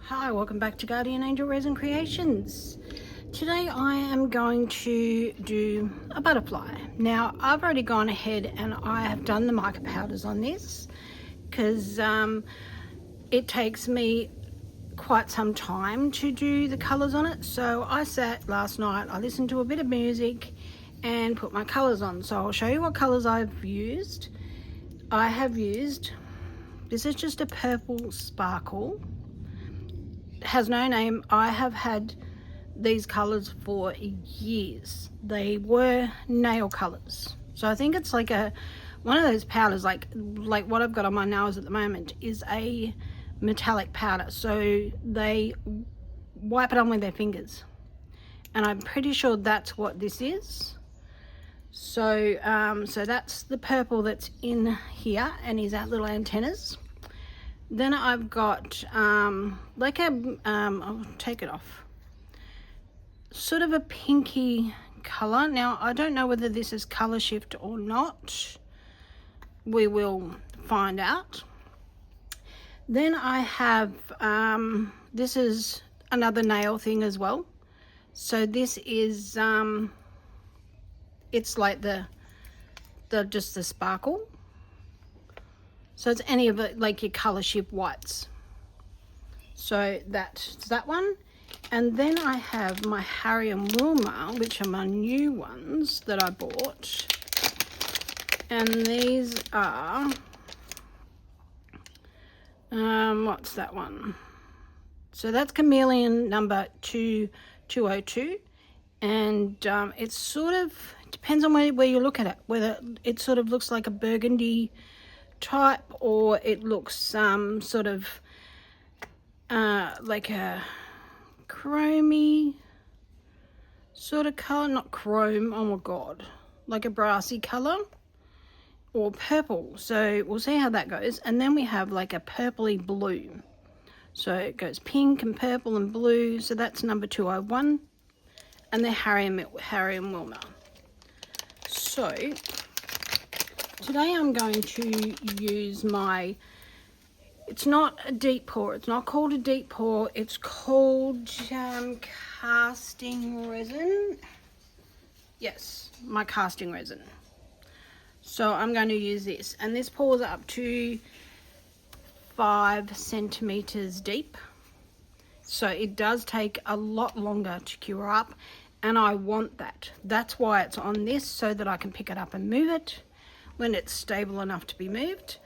Hi, welcome back to Guardian Angel Resin Creations. Today I am going to do a butterfly. Now I've already gone ahead and I have done the mica powders on this because it takes me quite some time to do the colours on it. So I sat last night, I listened to a bit of music and put my colours on. So I'll show you what colours I've used. I have used, this is just a purple sparkle. Has no name. I have had these colors for years. They were nail colors, so I think it's like one of those powders, like what I've got on my nails at the moment is a metallic powder, so they wipe it on with their fingers, and I'm pretty sure that's what this is. So so that's the purple that's in here, and is that little antennas. Then I've got like a, I'll take it off, sort of a pinky colour. Now I don't know whether this is colour shift or not. We will find out. Then I have, this is another nail thing as well. So this is, it's like just the sparkle. So it's any of it, like your colour shift whites. So that's that one. And then I have my Harry and Wilma, which are my new ones that I bought. And these are, what's that one? So that's Chameleon number 2202. And it's sort of, depends on where you look at it, whether it sort of looks like a burgundy type or it looks sort of like a chromey sort of color, not chrome, oh my god, like a brassy color, or purple. So we'll see how that goes. And then we have like a purpley blue, so it goes pink and purple and blue. So that's number 201, and they're Harry and Wilma. So today I'm going to use my, it's not a deep pour, it's not called a deep pour, it's called casting resin. Yes, my casting resin. So I'm going to use this, and this pours up to 5 centimeters deep. So it does take a lot longer to cure up, and I want that. That's why it's on this, so that I can pick it up and move it when it's stable enough to be moved.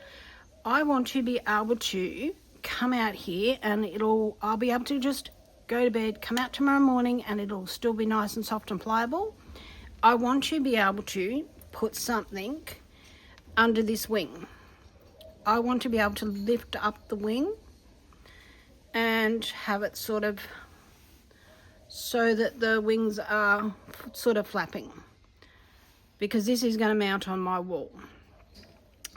I want to be able to come out here and I'll be able to just go to bed, come out tomorrow morning, and it'll still be nice and soft and pliable. I want to be able to put something under this wing. I want to be able to lift up the wing and have it sort of so that the wings are sort of flapping, because this is going to mount on my wall.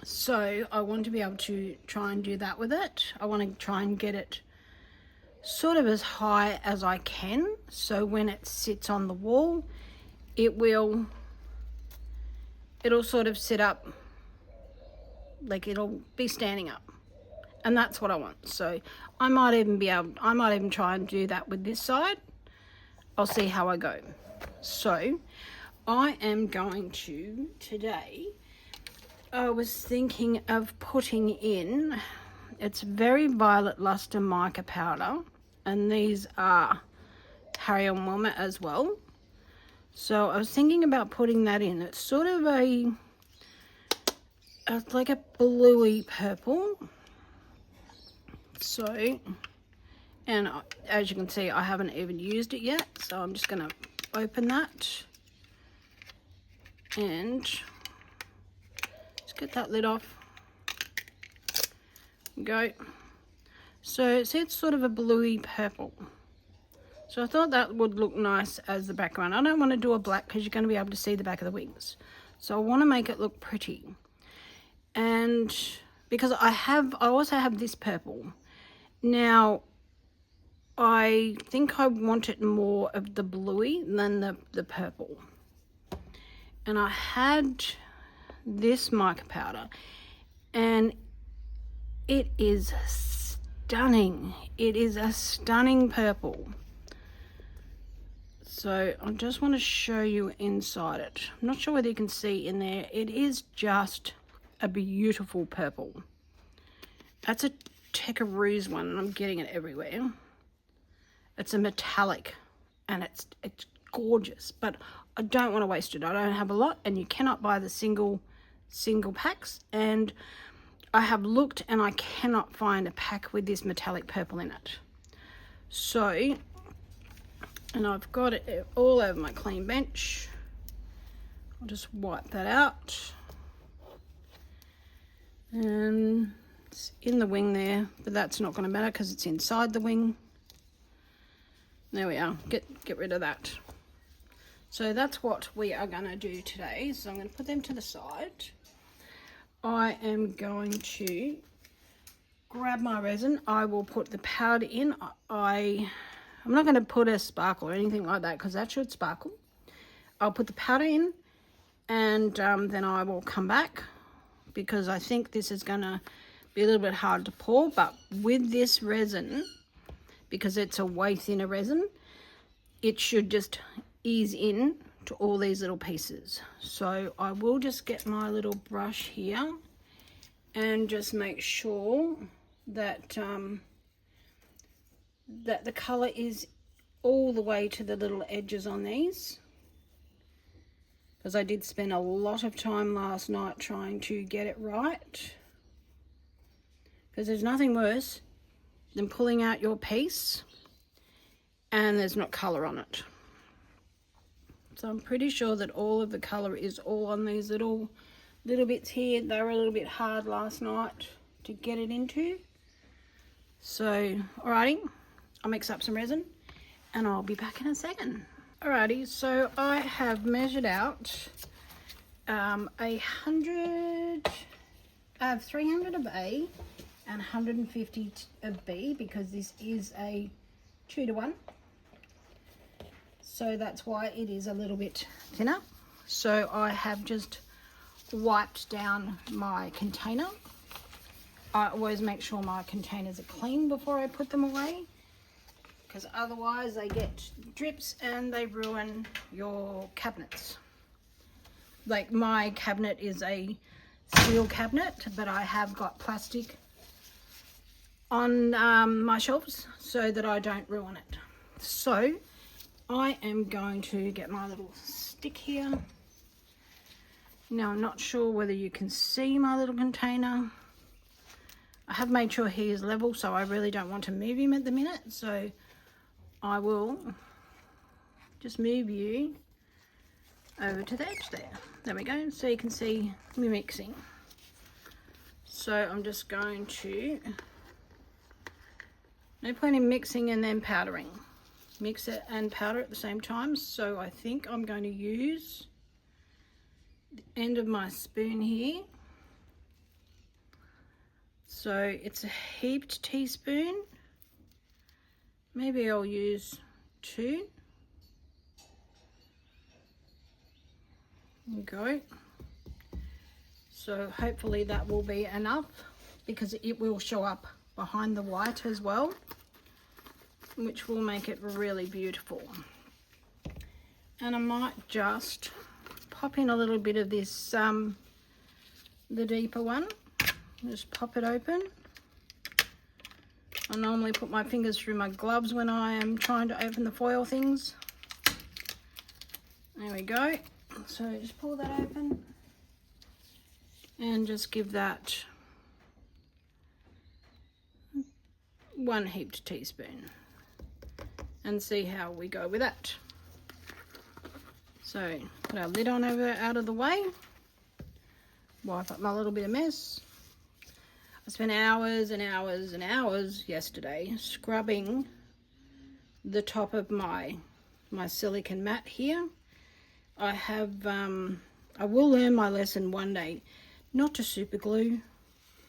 So I want to be able to try and do that with it. I want to try and get it sort of as high as I can, so when it sits on the wall, it'll sort of sit up, like it'll be standing up, and that's what I want. So I might even try and do that with this side. I'll see how I go. So I am going to, today, I was thinking of putting in, it's very violet luster mica powder, and these are Harry and Wilma as well. So I was thinking about putting that in. It's sort of like a bluey purple. So, and as you can see, I haven't even used it yet, so I'm just going to open that and just get that lid off. Go. So see, it's sort of a bluey purple. So I thought that would look nice as the background. I don't want to do a black because you're going to be able to see the back of the wings. So I want to make it look pretty. And because I also have this purple. Now, I think I want it more of the bluey than the purple. And I had this mica powder, and it is stunning. It is a stunning purple. So I just want to show you inside it. I'm not sure whether you can see in there. It is just a beautiful purple. That's a Tecaroos one, and I'm getting it everywhere. It's a metallic, and it's gorgeous, but I don't want to waste it. I don't have a lot, and you cannot buy the single packs, and I have looked and I cannot find a pack with this metallic purple in it. So, and I've got it all over my clean bench. I'll just wipe that out. And it's in the wing there, but that's not going to matter because it's inside the wing. There we are. Get rid of that. So that's what we are going to do today. So I'm going to put them to the side. I am going to grab my resin. I will put the powder in. I'm not going to put a sparkle or anything like that because that should sparkle. I'll put the powder in, and then I will come back because I think this is going to be a little bit hard to pour. But with this resin, because it's a way thinner resin, it should just ease in to all these little pieces. So I will just get my little brush here and just make sure that that the color is all the way to the little edges on these, because I did spend a lot of time last night trying to get it right, because there's nothing worse than pulling out your piece and there's not color on it. So I'm pretty sure that all of the color is all on these little bits here. They were a little bit hard last night to get it into. So, alrighty, I'll mix up some resin and I'll be back in a second. Alrighty, so I have measured out 300 of A and 150 of B, because this is a 2-to-1. So that's why it is a little bit thinner. So I have just wiped down my container. I always make sure my containers are clean before I put them away, because otherwise they get drips and they ruin your cabinets. Like my cabinet is a steel cabinet, but I have got plastic on my shelves so that I don't ruin it. So I am going to get my little stick here. Now I'm not sure whether you can see my little container. I have made sure he is level, so I really don't want to move him at the minute. So I will just move you over to the edge there. There we go, so you can see me mixing. So I'm just going to, no point in mixing and then powdering. Mix it and powder at the same time. So I think I'm going to use the end of my spoon here. So it's a heaped teaspoon. Maybe I'll use 2. There we go. So hopefully that will be enough, because it will show up behind the white as well, which will make it really beautiful. And I might just pop in a little bit of this, the deeper one. Just pop it open. I normally put my fingers through my gloves when I am trying to open the foil things. There we go. So just pull that open and just give that 1 heaped teaspoon and see how we go with that. So put our lid on over out of the way, wipe up my little bit of mess. I spent hours and hours and hours yesterday scrubbing the top of my silicone mat here. I will learn my lesson one day not to super glue,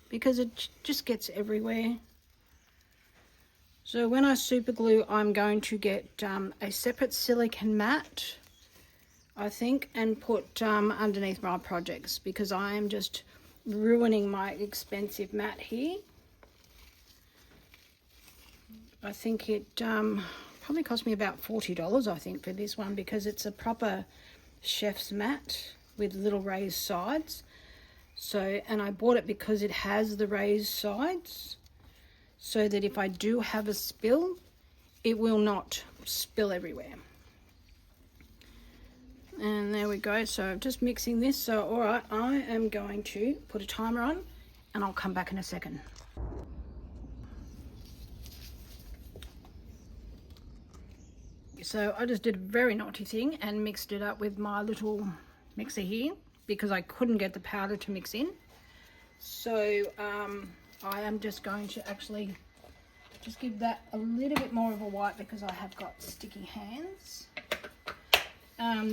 because it just gets everywhere. So when I super glue, I'm going to get a separate silicone mat, I think, and put underneath my projects, because I am just ruining my expensive mat here. I think it probably cost me about $40, I think, for this one, because it's a proper chef's mat with little raised sides. So, and I bought it because it has the raised sides, so that if I do have a spill, it will not spill everywhere. And there we go. So I'm just mixing this. So all right, I am going to put a timer on and I'll come back in a second. So I just did a very naughty thing and mixed it up with my little mixer here, because I couldn't get the powder to mix in. So I am just going to actually just give that a little bit more of a white, because I have got sticky hands.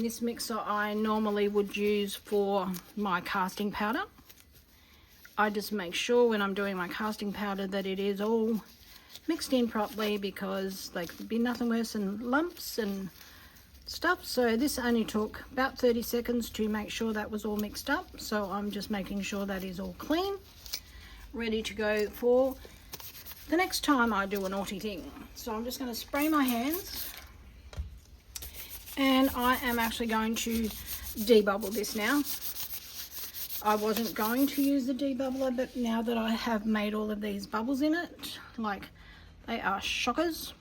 This mixer I normally would use for my casting powder. I just make sure when I'm doing my casting powder that it is all mixed in properly, because there could be nothing worse than lumps and stuff. So this only took about 30 seconds to make sure that was all mixed up. So I'm just making sure that is all clean, ready to go for the next time I do a naughty thing. So I'm just going to spray my hands, and I am actually going to debubble this now. I wasn't going to use the debubbler, but now that I have made all of these bubbles in it, like, they are shockers,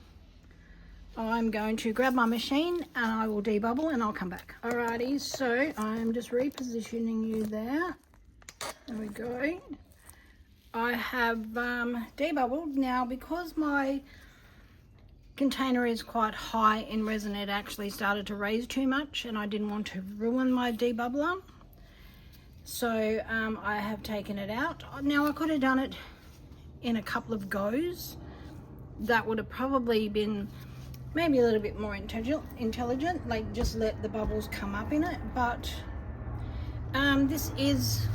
I'm going to grab my machine and I will debubble and I'll come back. Alrighty, so I'm just repositioning you there. There we go. I have debubbled. Now, because my container is quite high in resin, it actually started to raise too much and I didn't want to ruin my debubbler. So I have taken it out. Now, I could have done it in a couple of goes. That would have probably been maybe a little bit more intelligent, like just let the bubbles come up in it. But this is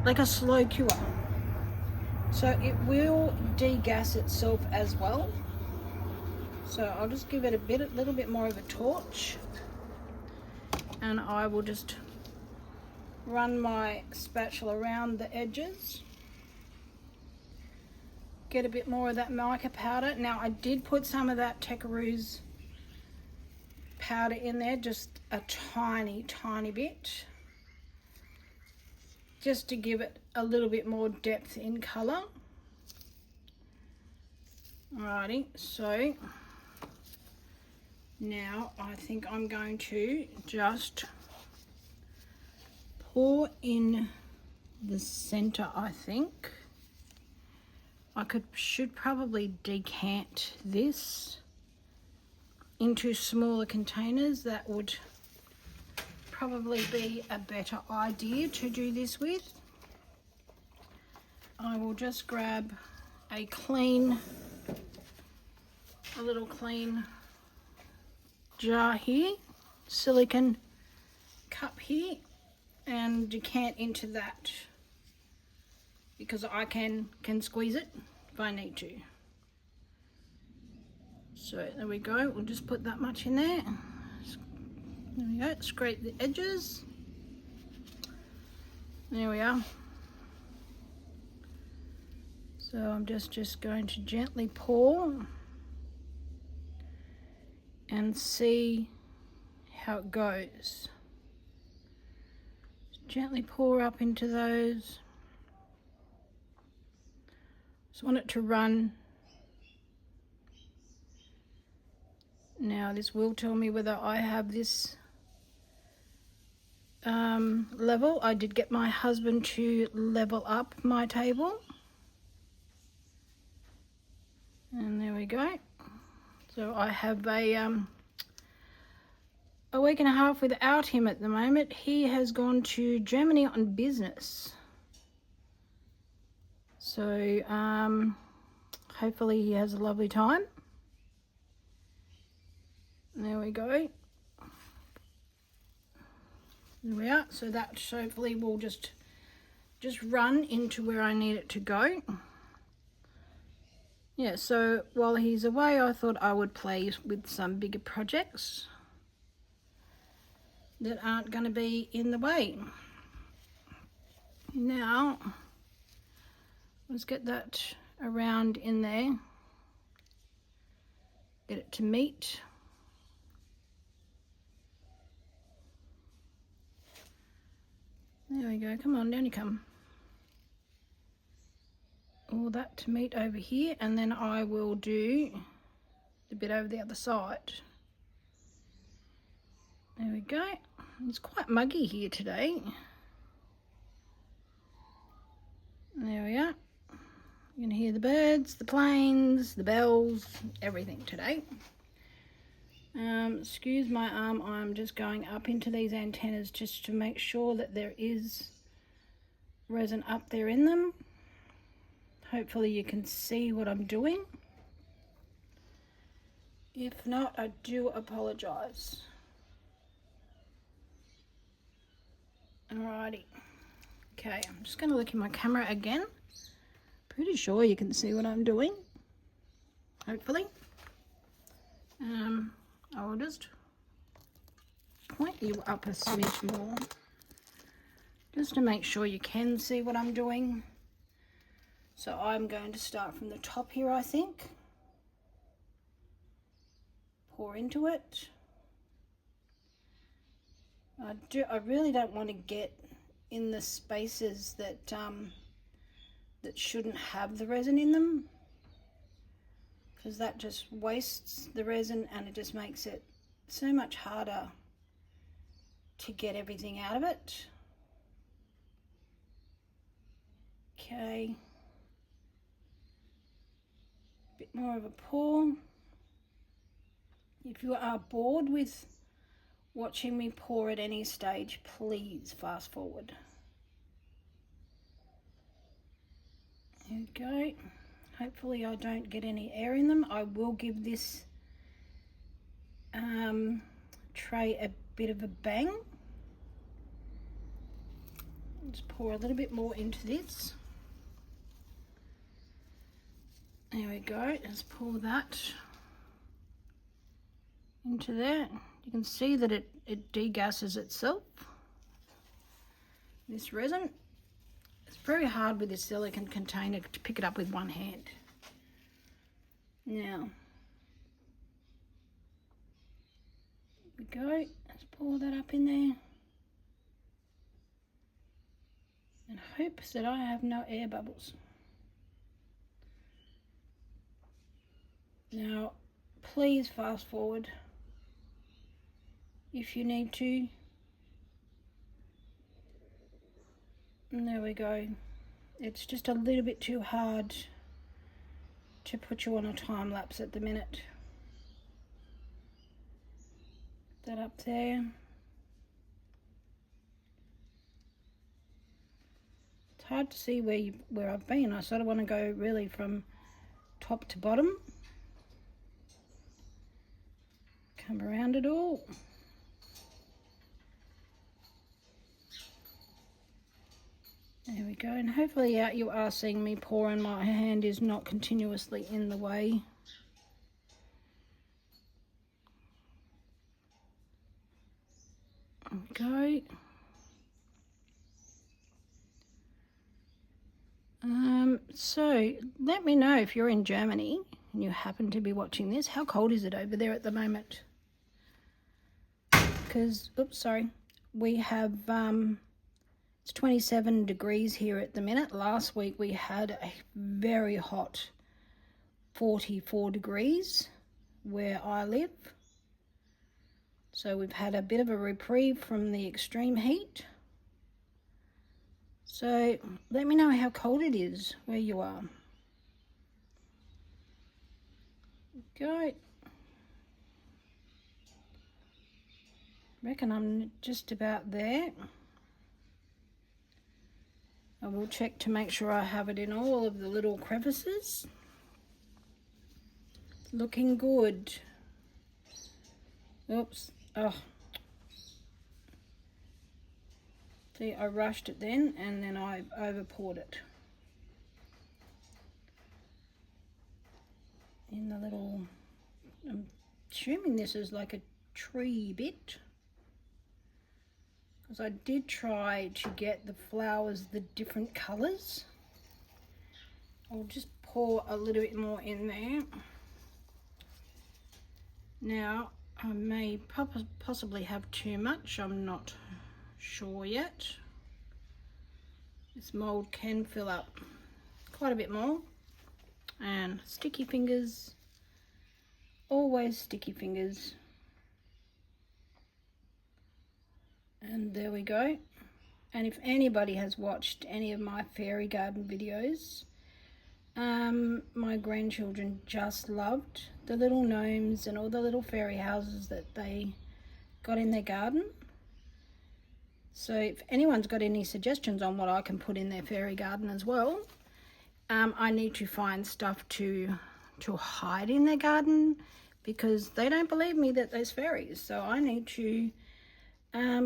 like a slow cure, so it will degas itself as well. So I'll just give it a little bit more of a torch, and I will just run my spatula around the edges, get a bit more of that mica powder. Now, I did put some of that Tecaroos powder in there, just a tiny bit, just to give it a little bit more depth in colour. Alrighty, so now I think I'm going to just pour in the center. I think I should probably decant this into smaller containers. That would probably be a better idea to do this with. I will just grab a little clean jar here, silicone cup here, and decant into that, because I can squeeze it if I need to. So there we go, we'll just put that much in there. There we go, scrape the edges. There we are. So I'm just going to gently pour and see how it goes. Gently pour up into those. Just want it to run. Now, this will tell me whether I have this level. I did get my husband to level up my table. And there we go. So I have a week and a half without him at the moment. He has gone to Germany on business. So hopefully he has a lovely time. There we go. There we are. So that hopefully will just run into where I need it to go. Yeah, so while he's away, I thought I would play with some bigger projects that aren't going to be in the way. Now, let's get that around in there. get it to meet. There we go, come on, down you come. All that to meet over here, and then I will do the bit over the other side. There we go. It's quite muggy here today. There we are. You can hear the birds, the planes, the bells, everything today. Excuse my arm, I'm just going up into these antennas just to make sure that there is resin up there in them. Hopefully you can see what I'm doing. If not, I do apologise. Alrighty. Okay, I'm just going to look in my camera again. Pretty sure you can see what I'm doing. Hopefully. I will just point you up a smidge more, just to make sure you can see what I'm doing. So I'm going to start from the top here, I think. Pour into it. I really don't want to get in the spaces that that shouldn't have the resin in them, because that just wastes the resin and it just makes it so much harder to get everything out of it. Okay, a bit more of a pour. If you are bored with watching me pour at any stage, please fast forward. There we go. Hopefully I don't get any air in them. I will give this tray a bit of a bang. Just pour a little bit more into this. There we go. Just pour that into there. You can see that it degasses itself, this resin. It's very hard with this silicone container to pick it up with one hand. Now, here we go. Let's pour that up in there. And hopes that I have no air bubbles. Now, please fast forward if you need to. And there we go. It's just a little bit too hard to put you on a time lapse at the minute. That up there. It's hard to see where I've been. I sort of want to go really from top to bottom. Come around it all. There we go, and hopefully you are seeing me pour and my hand is not continuously in the way. There we go. So let me know if you're in Germany and you happen to be watching this. How cold is it over there at the moment? Because, oops, sorry, we have it's 27 degrees here at the minute. Last week we had a very hot 44 degrees where I live. So we've had a bit of a reprieve from the extreme heat. So let me know how cold it is where you are. Go. Reckon I'm just about there. I will check to make sure I have it in all of the little crevices. Looking good. Oops. Oh. See, I rushed it then and then I over poured it. In the little, I'm assuming this is like a tree bit. Because I did try to get the flowers the different colours. I'll just pour a little bit more in there. Now I may possibly have too much, I'm not sure yet. This mold can fill up quite a bit more. And sticky fingers, always sticky fingers. And there we go. And if anybody has watched any of my fairy garden videos, my grandchildren just loved the little gnomes and all the little fairy houses that they got in their garden. So if anyone's got any suggestions on what I can put in their fairy garden as well, I need to find stuff to hide in their garden, because they don't believe me that there's fairies. So I need to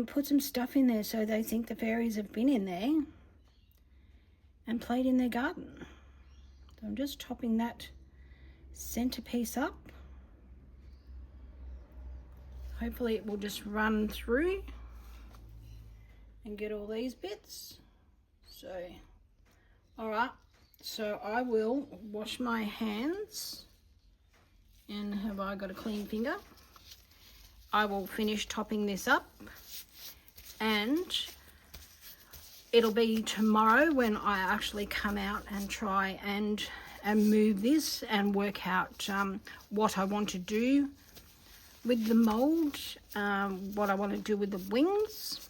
put some stuff in there so they think the fairies have been in there and played in their garden. So I'm just topping that centerpiece up. Hopefully it will just run through and get all these bits. So, all right, so I will wash my hands. And have I got a clean finger? I will finish topping this up, and it'll be tomorrow when I actually come out and try and move this and work out what I want to do with the mold, what I want to do with the wings.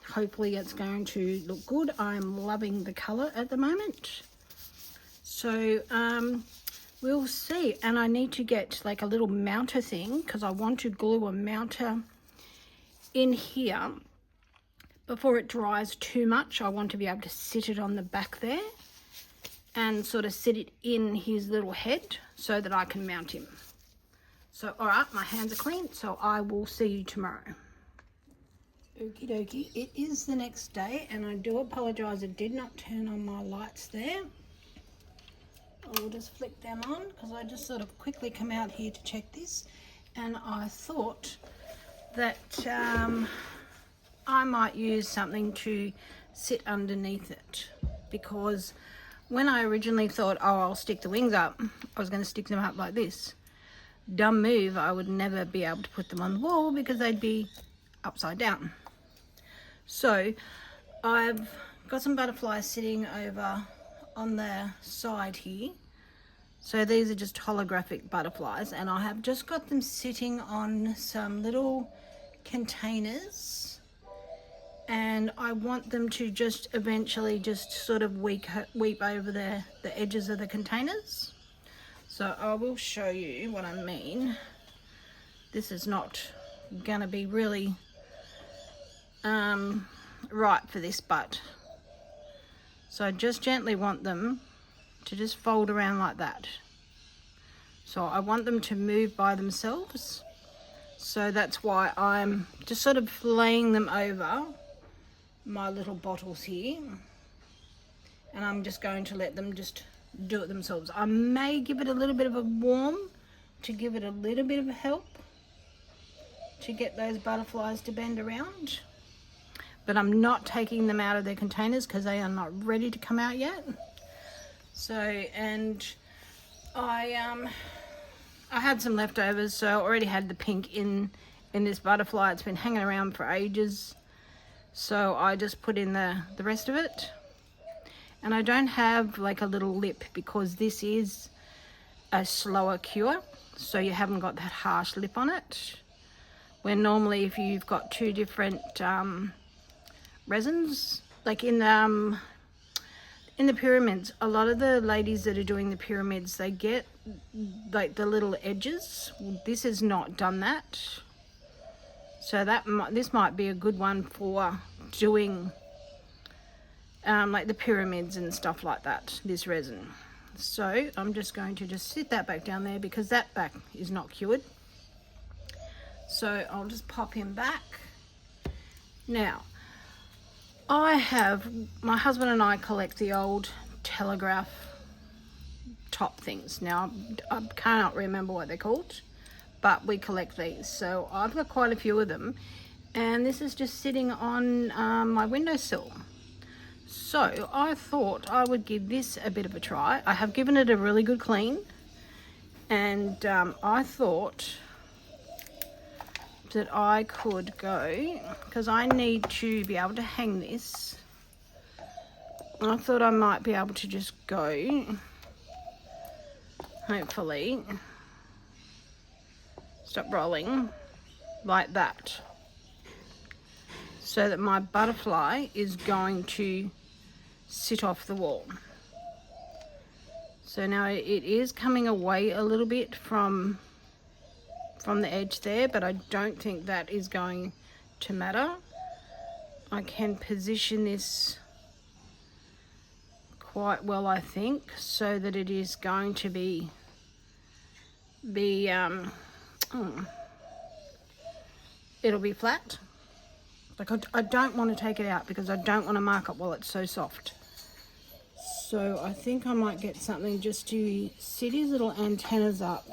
Hopefully it's going to look good. I'm loving the color at the moment. So we'll see. And I need to get like a little mounter thing, because I want to glue a mounter in here before it dries too much. I want to be able to sit it on the back there and sort of sit it in his little head so that I can mount him. So, all right, my hands are clean, so I will see you tomorrow. Okie dokie, it is the next day, and I do apologise I did not turn on my lights there. I will just flick them on, because I just sort of quickly come out here to check this, and I thought that I might use something to sit underneath it, because when I originally thought, oh, I'll stick the wings up, I was going to stick them up like this. Dumb move, I would never be able to put them on the wall because they'd be upside down. So I've got some butterflies sitting over on the side here. So these are just holographic butterflies, and I have just got them sitting on some little containers, and I want them to just eventually just sort of weep over the edges of the containers. So I will show you what I mean. This is not gonna be really right for this, but so I just gently want them to just fold around like that. So I want them to move by themselves. So that's why I'm just sort of laying them over my little bottles here, and I'm just going to let them just do it themselves. I may give it a little bit of a warm to give it a little bit of help to get those butterflies to bend around, but I'm not taking them out of their containers because they are not ready to come out yet. So, and I had some leftovers, so I already had the pink in this butterfly. It's been hanging around for ages, so I just put in the rest of it. And I don't have like a little lip because this is a slower cure, so you haven't got that harsh lip on it. Where normally if you've got two different resins, like in the pyramids, a lot of the ladies that are doing the pyramids, they get like the little edges. This has not done that, so this might be a good one for doing like the pyramids and stuff like that, this resin. So I'm just going to just sit that back down there because that back is not cured. So I'll just pop him back. Now, my husband and I collect the old telegraph top things. Now, I cannot remember what they're called, but we collect these. So I've got quite a few of them, and this is just sitting on my windowsill. So I thought I would give this a bit of a try. I have given it a really good clean, and I thought that I could go, because I need to be able to hang this. I thought I might be able to just go, hopefully, stop rolling like that, so that my butterfly is going to sit off the wall. So now it is coming away a little bit from the edge there, but I don't think that is going to matter. I can position this quite well, I think, so that it is going to be it'll be flat. Like I don't want to take it out because I don't want to mark it while it's so soft. So I think I might get something just to sit his little antennas up,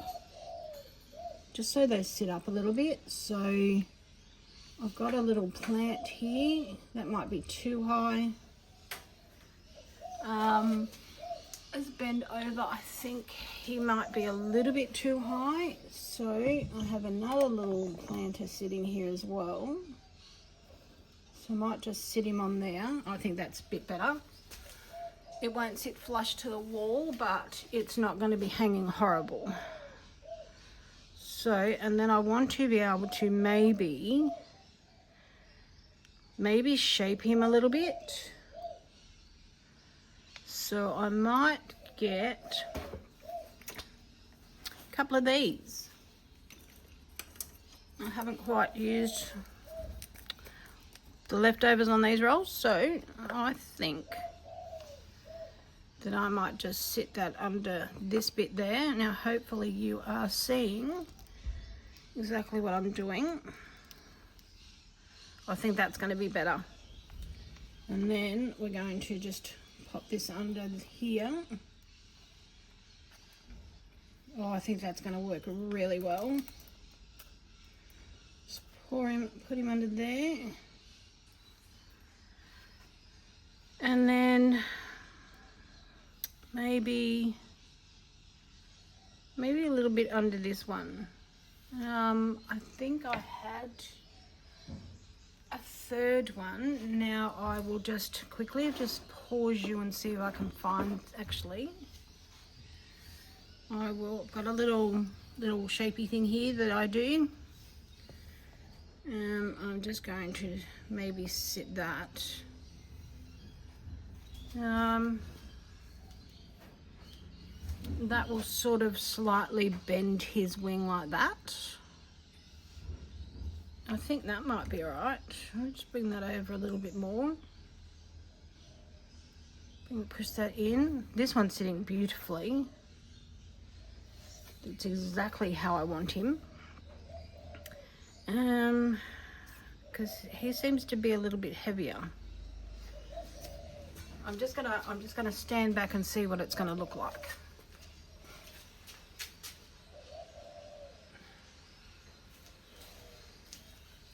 just so they sit up a little bit. So I've got a little plant here that might be too high. Let's bend over. I think he might be a little bit too high. So I have another little planter sitting here as well. So I might just sit him on there. I think that's a bit better. It won't sit flush to the wall, but it's not going to be hanging horrible. So, and then I want to be able to maybe shape him a little bit. So I might get a couple of these. I haven't quite used the leftovers on these rolls, so I think that I might just sit that under this bit there. Now hopefully you are seeing exactly what I'm doing. I think that's going to be better. And then we're going to just pop this under here. Oh, I think that's going to work really well. Just put him under there. And then maybe a little bit under this one. I think I had a third one. Now I will just quickly pause you and see if I can find, actually. I've got a little shapey thing here that I do. I'm just going to maybe sit that. That will sort of slightly bend his wing like that. I think that might be alright. I'll just bring that over a little bit more. Push that in. This one's sitting beautifully. It's exactly how I want him. Because he seems to be a little bit heavier. I'm just gonna stand back and see what it's gonna look like.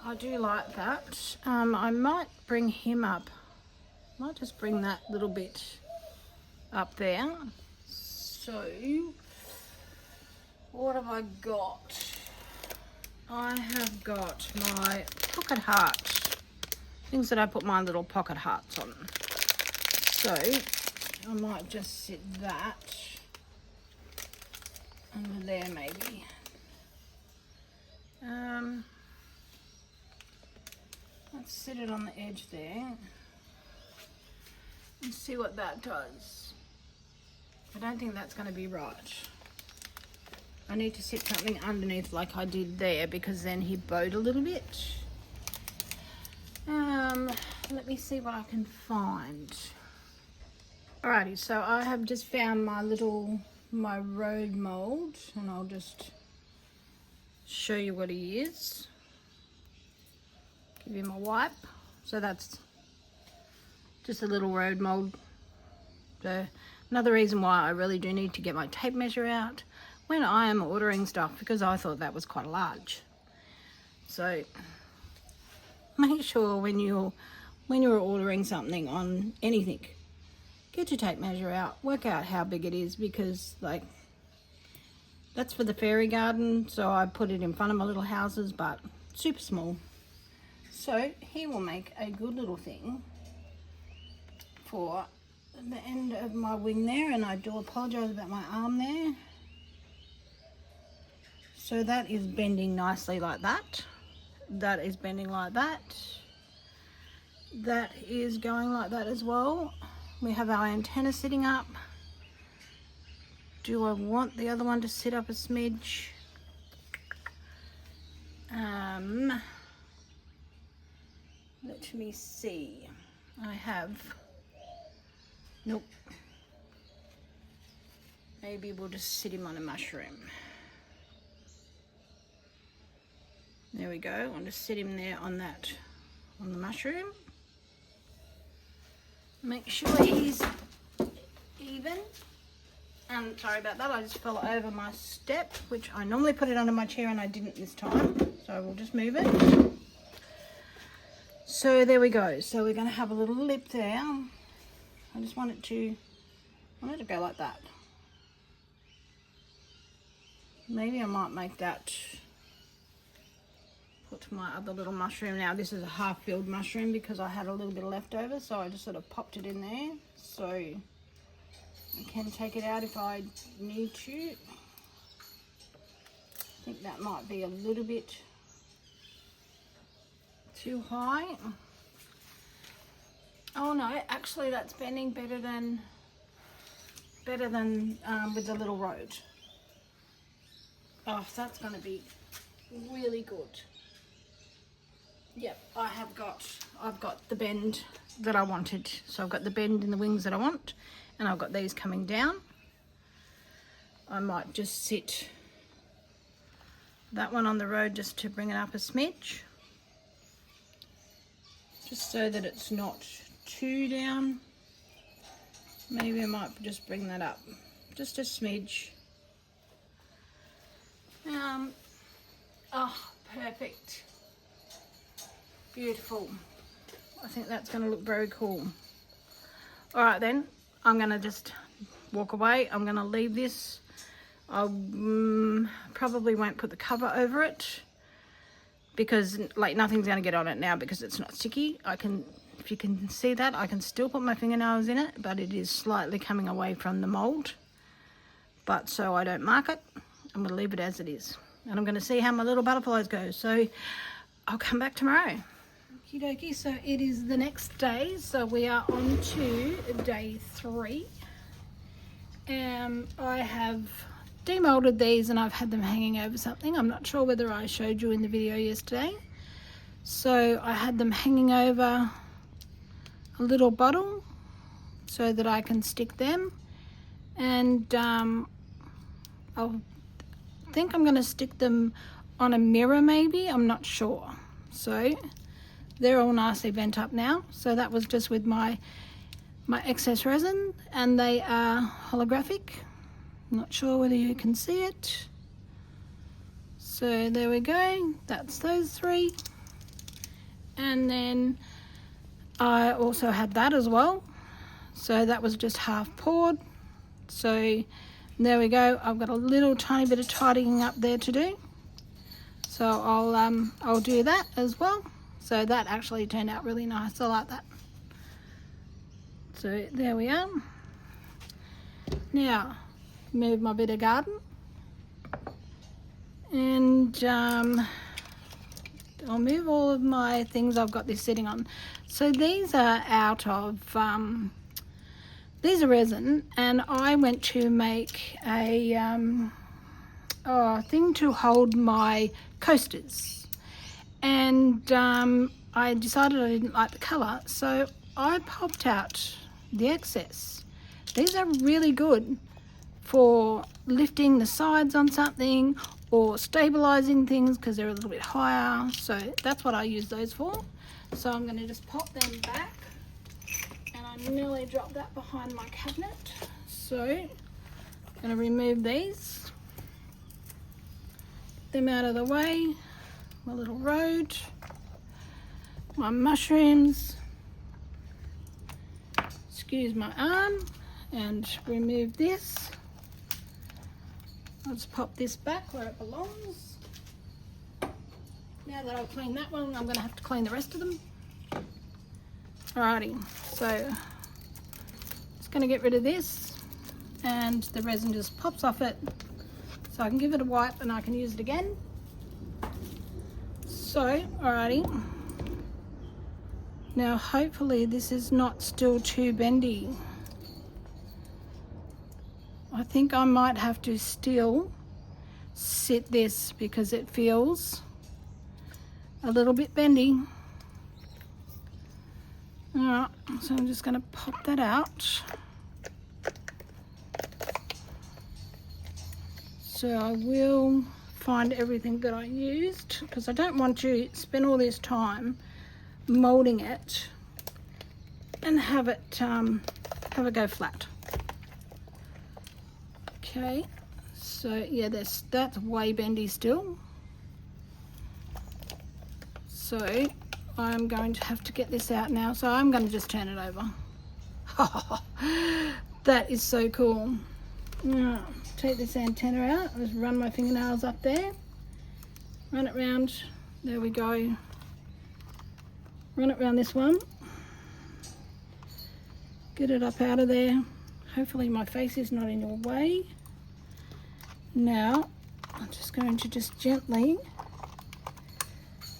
I do like that. I might bring him up. Might just bring that little bit up there. So, what have I got? I have got my pocket heart. Things that I put my little pocket hearts on. So, I might just sit that under there maybe. Let's sit it on the edge there and see what that does. I don't think that's going to be right. I need to sit something underneath like I did there, because then he bowed a little bit. Let me see what I can find. Alrighty, so I have just found my road mold, and I'll just show you what he is. Give him a wipe. So that's just a little road mold. So another reason why I really do need to get my tape measure out when I am ordering stuff, because I thought that was quite large. So make sure when you're ordering something on anything, get your tape measure out, work out how big it is, because like that's for the fairy garden, so I put it in front of my little houses, but super small. So he will make a good little thing for the end of my wing there, and I do apologise about my arm there. So that is bending nicely like that. That is bending like that. That is going like that as well. We have our antenna sitting up. Do I want the other one to sit up a smidge? Let me see. I have, nope. Maybe we'll just sit him on a mushroom. There we go. I'll just sit him there on that, on the mushroom. Make sure he's even. And sorry about that, I just fell over my step, which I normally put it under my chair and I didn't this time. So we'll just move it. So there we go. So we're going to have a little lip there. I just want it to go like that. Maybe I might make that, put my other little mushroom. Now this is a half-filled mushroom because I had a little bit left over, so I just sort of popped it in there. So I can take it out if I need to. I think that might be a little bit too high. Oh no, actually that's bending better than with the little road. Oh, that's going to be really good. Yep, I've got the bend that I wanted. So I've got the bend in the wings that I want, and I've got these coming down. I might just sit that one on the road just to bring it up a smidge, just so that it's not too down. Maybe I might just bring that up just a smidge. Oh, perfect. Beautiful. I think that's going to look very cool. All right then, I'm going to just walk away. I'm going to leave this. I probably won't put the cover over it because like nothing's going to get on it now because it's not sticky. If you can see that, I can still put my fingernails in it, but it is slightly coming away from the mold. But so I don't mark it, I'm going to leave it as it is. And I'm going to see how my little butterflies go. So I'll come back tomorrow. Okie dokie, so it is the next day. So we are on to day 3. I have demolded these and I've had them hanging over something. I'm not sure whether I showed you in the video yesterday. So I had them hanging over a little bottle so that I can stick them. And I'll think I'm going to stick them on a mirror maybe, I'm not sure. So they're all nicely bent up now. So that was just with my excess resin, and they are holographic. Not sure whether you can see it. So there we go, that's those 3. And then I also had that as well. So that was just half poured. So there we go. I've got a little tiny bit of tidying up there to do. So I'll do that as well. So that actually turned out really nice. I like that. So there we are. Now move my bit of garden, and I'll move all of my things I've got this sitting on. So these are out of these are resin, and I went to make a thing to hold my coasters, and I decided I didn't like the colour, so I popped out the excess. These are really good for lifting the sides on something or stabilizing things because they're a little bit higher, so that's what I use those for. So I'm going to just pop them back, and I nearly dropped that behind my cabinet, so I'm going to remove these, get them out of the way, my little road, my mushrooms, excuse my arm, and remove this. I'll just pop this back where it belongs. Now that I've cleaned that one, I'm going to have to clean the rest of them. Alrighty, so just going to get rid of this, and the resin just pops off it, so I can give it a wipe and I can use it again. So, alrighty. Now hopefully this is not still too bendy. I think I might have to still sit this because it feels a little bit bendy. Alright, so I'm just going to pop that out. So I will find everything that I used, because I don't want to spend all this time molding it and have it go flat. Okay, so yeah, that's way bendy still. So I'm going to have to get this out now, so I'm going to just turn it over. That is so cool. Now, take this antenna out, just run my fingernails up there, run it round, there we go, run it round this one, get it up out of there. Hopefully my face is not in your way. Now I'm just going to just gently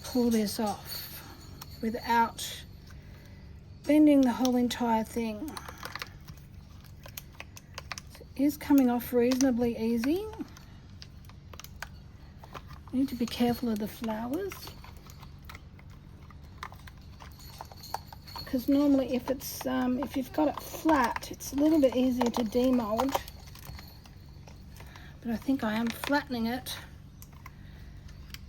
pull this off without bending the whole entire thing. It is coming off reasonably easy. Need to be careful of the flowers, because normally if it's if you've got it flat, it's a little bit easier to demold. But I think I am flattening it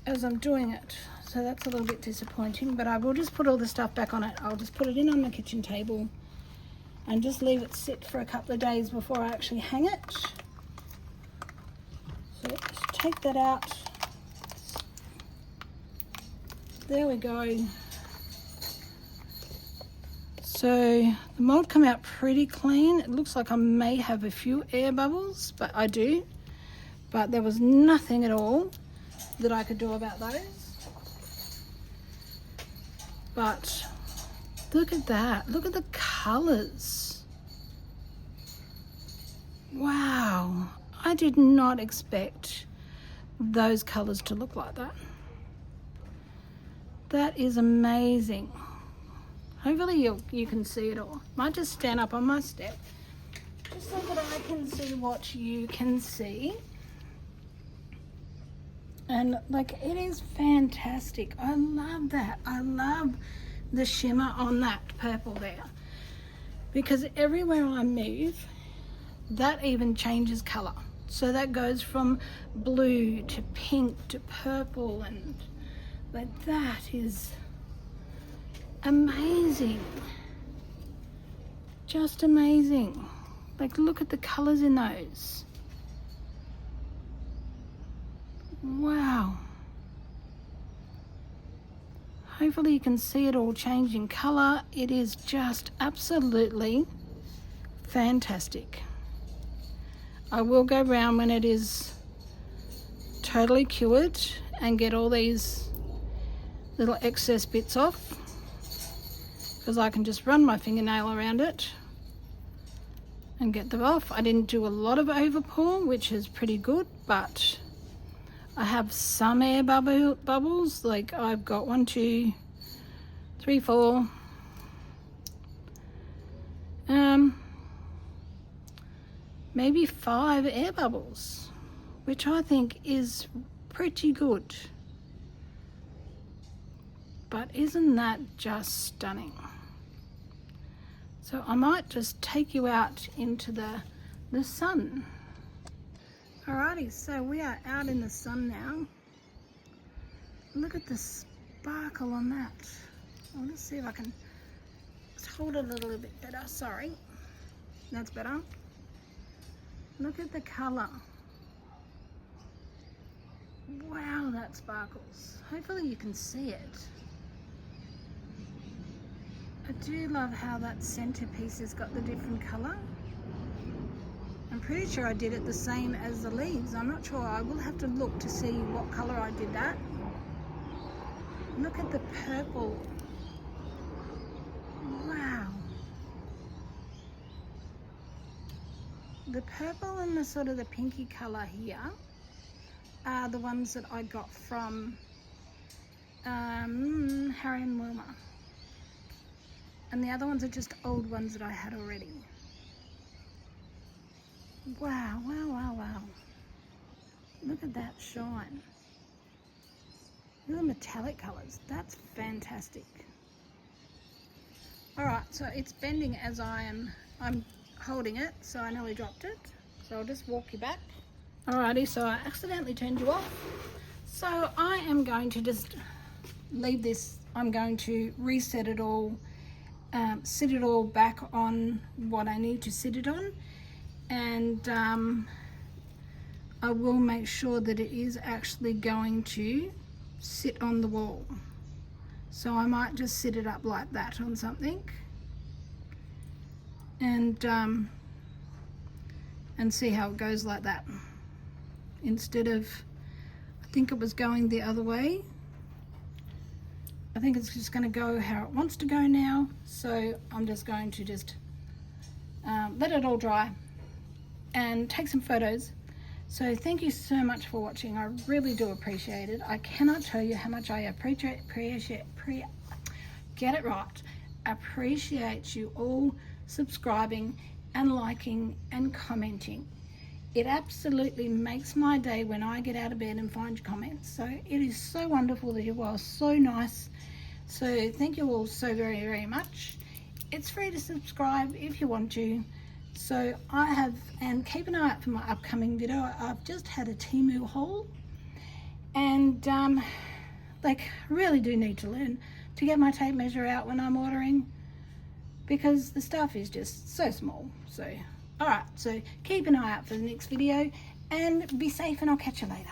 as I'm doing it, so that's a little bit disappointing. But I will just put all the stuff back on it. I'll just put it in on the kitchen table and just leave it sit for a couple of days before I actually hang it. So just take that out. There we go. So the mold come out pretty clean. It looks like I may have a few air bubbles, but I do. But there was nothing at all that I could do about those. But look at that. Look at the colours. Wow. I did not expect those colours to look like that. That is amazing. Hopefully you can see it all. Might just stand up on my step just so that I can see what you can see. And like, it is fantastic. I love that. I love the shimmer on that purple there, because everywhere I move, that even changes color. So that goes from blue to pink to purple, and like, that is amazing. Just amazing. Like, look at the colors in those. Wow. Hopefully you can see it all changing color. It is just absolutely fantastic. I will go round when it is totally cured and get all these little excess bits off, because I can just run my fingernail around it and get them off. I didn't do a lot of overpour, which is pretty good, but I have some air bubbles. Like, I've got 1, 2, 3, 4. Maybe 5 air bubbles, which I think is pretty good. But isn't that just stunning? So I might just take you out into the sun. Alrighty, so we are out in the sun now. Look at the sparkle on that. I'll just see if I can just hold it a little bit better. Sorry, that's better. Look at the colour. Wow, that sparkles. Hopefully you can see it. I do love how that centerpiece has got the different colour. I'm pretty sure I did it the same as the leaves. I'm not sure. I will have to look to see what colour I did that. Look at the purple. Wow. The purple and the sort of the pinky colour here are the ones that I got from Harry and Wilma. And the other ones are just old ones that I had already. Wow, wow, wow, wow. Look at that shine. Look at the metallic colours. That's fantastic. Alright, so it's bending as I'm holding it, so I nearly dropped it. So I'll just walk you back. Alrighty, so I accidentally turned you off. So I am going to just leave this. I'm going to reset it all, sit it all back on what I need to sit it on, and I will make sure that it is actually going to sit on the wall. So I might just sit it up like that on something, and see how it goes like that, instead of, I think it was going the other way. I think it's just going to go how it wants to go now, so I'm just going to just let it all dry and take some photos. So thank you so much for watching. I really do appreciate it. I cannot tell you how much I appreciate you all subscribing and liking and commenting. It absolutely makes my day when I get out of bed and find your comments. So it is so wonderful that you are so nice. So thank you all so very, very much. It's free to subscribe if you want to. So and keep an eye out for my upcoming video. I've just had a Temu haul, and really do need to learn to get my tape measure out when I'm ordering, because the stuff is just so small. So alright, so keep an eye out for the next video and be safe, and I'll catch you later.